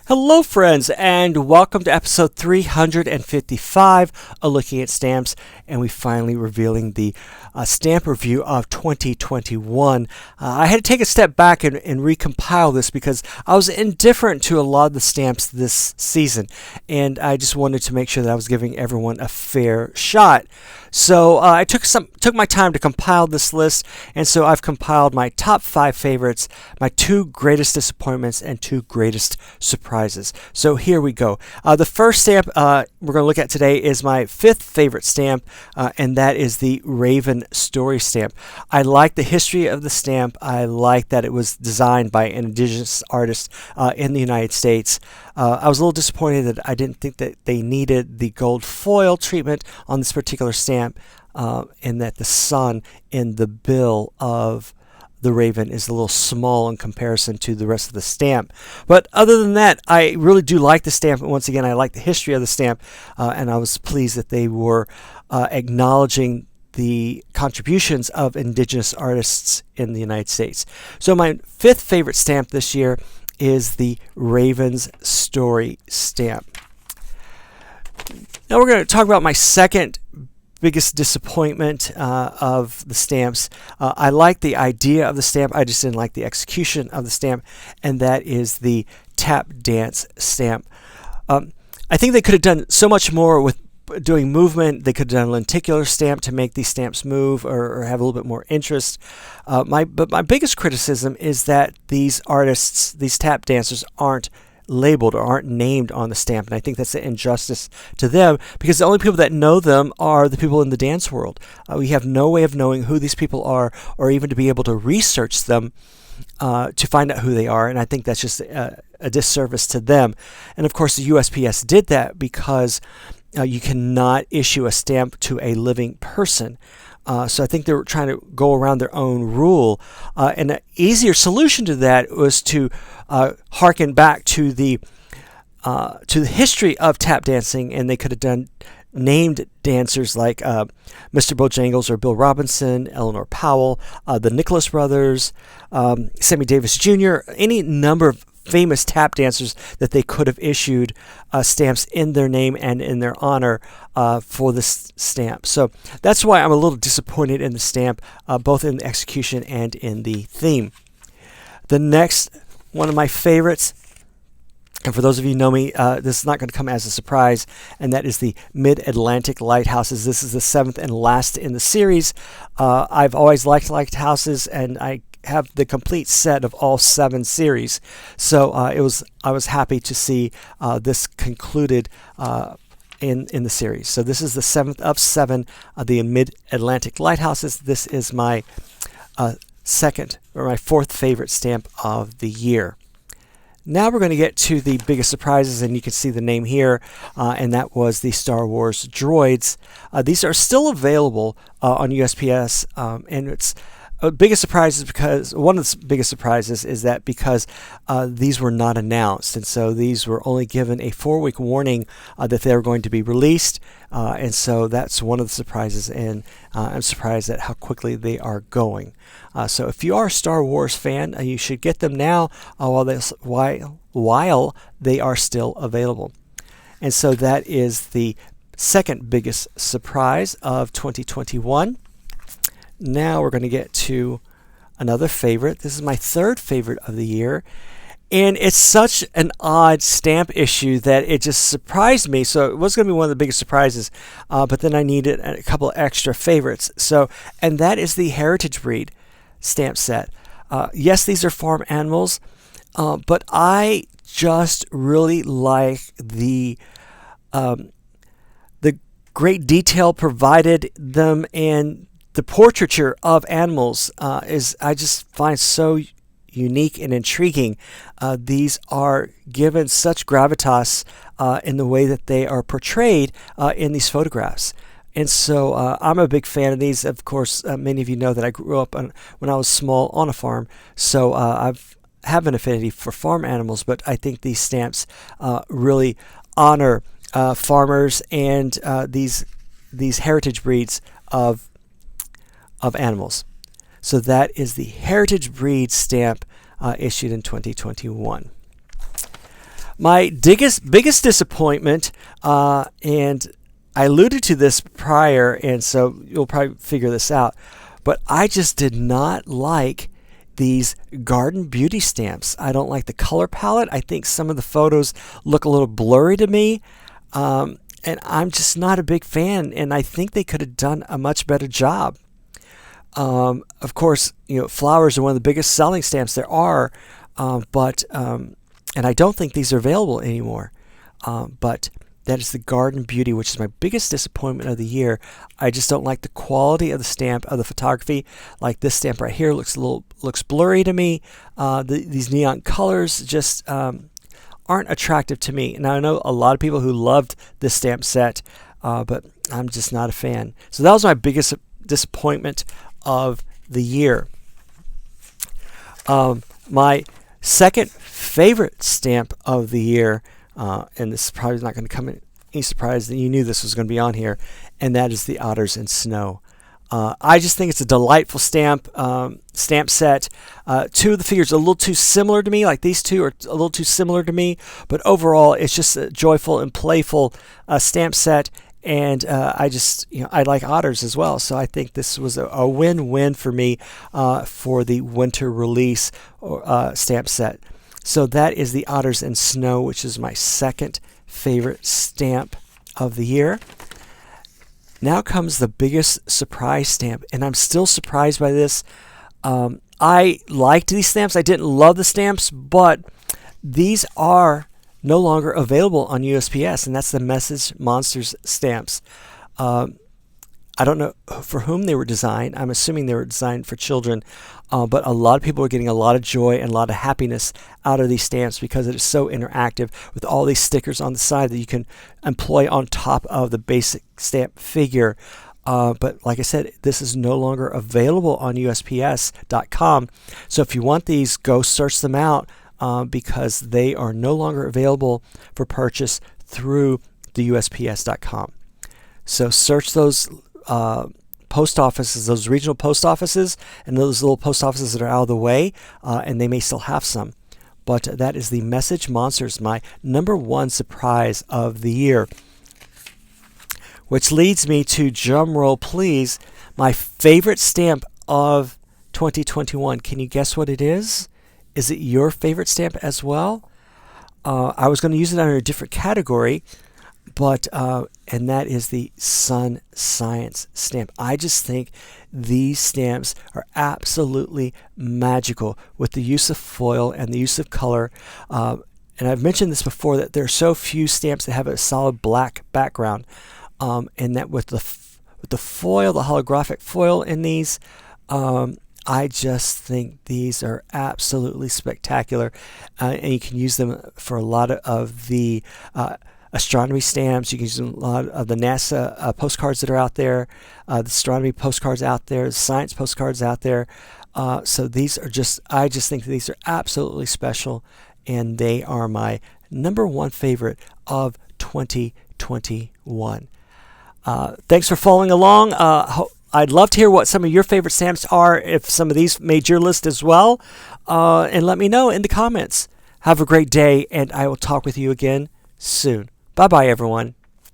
Hello, friends, and welcome to episode 355 of Looking at Stamps. And we finally revealing the stamp review of 2021. I had to take a step back and recompile this because I was indifferent to a lot of the stamps this season, and I just wanted to make sure that I was giving everyone a fair shot. So I took my time to compile this list, and so I've compiled my top 5 favorites, my 2 greatest disappointments, and 2 greatest surprises. So here we go. The first stamp we're going to look at today is my 5th favorite stamp, and that is the Raven Story stamp. I like the history of the stamp. I like that it was designed by an indigenous artist in the United States. I was a little disappointed that I didn't think that they needed the gold foil treatment on this particular stamp, and that the sun in the bill of the Raven is a little small in comparison to the rest of the stamp. But other than that, I really do like the stamp. And once again, I like the history of the stamp, and I was pleased that they were acknowledging the contributions of indigenous artists in the United States. So my 5th favorite stamp this year is the Raven's Story stamp. Now we're going to talk about my second biggest disappointment of the stamps. I like the idea of the stamp, I just didn't like the execution of the stamp, and that is the tap dance stamp. I think they could have done so much more with doing movement. They could have done a lenticular stamp to make these stamps move or have a little bit more interest. But my biggest criticism is that these artists, these tap dancers, aren't labeled or aren't named on the stamp, and I think that's an injustice to them because the only people that know them are the people in the dance world. We have no way of knowing who these people are or even to be able to research them to find out who they are, and I think that's just a disservice to them. And of course the USPS did that because you cannot issue a stamp to a living person. So I think they're trying to go around their own rule. And an easier solution to that was to harken back to the history of tap dancing, and they could have done named dancers like Mr. Bojangles or Bill Robinson, Eleanor Powell, the Nicholas Brothers, Sammy Davis Jr., any number of famous tap dancers that they could have issued stamps in their name and in their honor for this stamp. So that's why I'm a little disappointed in the stamp, both in the execution and in the theme. The next one of my favorites, and for those of you who know me, this is not going to come as a surprise, and that is the MidAtlantic Lighthouses. This is the 7th and last in the series. I've always liked lighthouses, and I have the complete set of all 7 series. So I was happy to see this concluded in the series. So this is the 7th of 7 of the MidAtlantic Lighthouses. This is my 2nd or my 4th favorite stamp of the year. Now we're going to get to the biggest surprises, and you can see the name here, and that was the Star Wars droids. These are still available on USPS, and it's biggest surprise is because one of the biggest surprises is that because these were not announced, and so these were only given a 4-week warning that they were going to be released, and so that's one of the surprises, and I'm surprised at how quickly they are going. So if you are a Star Wars fan, you should get them now while they are still available. And so that is the second biggest surprise of 2021. Now we're going to get to another favorite. This is my 3rd favorite of the year. And it's such an odd stamp issue that it just surprised me. So it was going to be one of the biggest surprises. But then I needed a couple of extra favorites. And that is the Heritage Breed stamp set. Yes, these are farm animals. But I just really like the great detail provided them, and the portraiture of animals is I just find so unique and intriguing. These are given such gravitas in the way that they are portrayed in these photographs. And so I'm a big fan of these. Of course, many of you know that I grew up when I was small on a farm, so I have an affinity for farm animals, but I think these stamps really honor farmers and these heritage breeds of animals. So that is the Heritage Breed stamp issued in 2021. My biggest disappointment, and I alluded to this prior, and so you'll probably figure this out, but I just did not like these Garden Beauty stamps. I don't like the color palette. I think some of the photos look a little blurry to me, and I'm just not a big fan, and I think they could have done a much better job. Of course, flowers are one of the biggest selling stamps there are, but and I don't think these are available anymore. But that is the Garden Beauty, which is my biggest disappointment of the year. I just don't like the quality of the stamp, of the photography. Like this stamp right here looks blurry to me. These neon colors just aren't attractive to me. Now I know a lot of people who loved this stamp set, but I'm just not a fan. So that was my biggest disappointment of the year. My second favorite stamp of the year, and this is probably not going to come in any surprise that you knew this was going to be on here, and that is the Otters in Snow. I just think it's a delightful stamp set. Two of the figures are a little too similar to me, like these two are a little too similar to me, but overall it's just a joyful and playful stamp set. And I just, I like otters as well. So I think this was a win-win for me for the winter release stamp set. So that is the Otters in Snow, which is my second favorite stamp of the year. Now comes the biggest surprise stamp, and I'm still surprised by this. I liked these stamps. I didn't love the stamps, but these are no longer available on USPS, and that's the Message Monsters stamps. I don't know for whom they were designed. I'm assuming they were designed for children, but a lot of people are getting a lot of joy and a lot of happiness out of these stamps because it is so interactive with all these stickers on the side that you can employ on top of the basic stamp figure. But like I said, this is no longer available on USPS.com. So if you want these, go search them out. Because they are no longer available for purchase through the USPS.com. So search those post offices, those regional post offices, and those little post offices that are out of the way, and they may still have some. But that is the Message Monsters, my number one surprise of the year. Which leads me to, drum roll please, my favorite stamp of 2021. Can you guess what it is? Is it your favorite stamp as well? I was going to use it under a different category, but and that is the Sun Science stamp. I just think these stamps are absolutely magical with the use of foil and the use of color. And I've mentioned this before, that there are so few stamps that have a solid black background, and that with the foil, the holographic foil in these, I just think these are absolutely spectacular, and you can use them for a lot of the astronomy stamps. You can use them a lot of the NASA postcards that are out there, the astronomy postcards out there, the science postcards out there. So these are I just think these are absolutely special, and they are my number one favorite of 2021. Thanks for following along. I'd love to hear what some of your favorite stamps are, if some of these made your list as well. And let me know in the comments. Have a great day, and I will talk with you again soon. Bye-bye, everyone.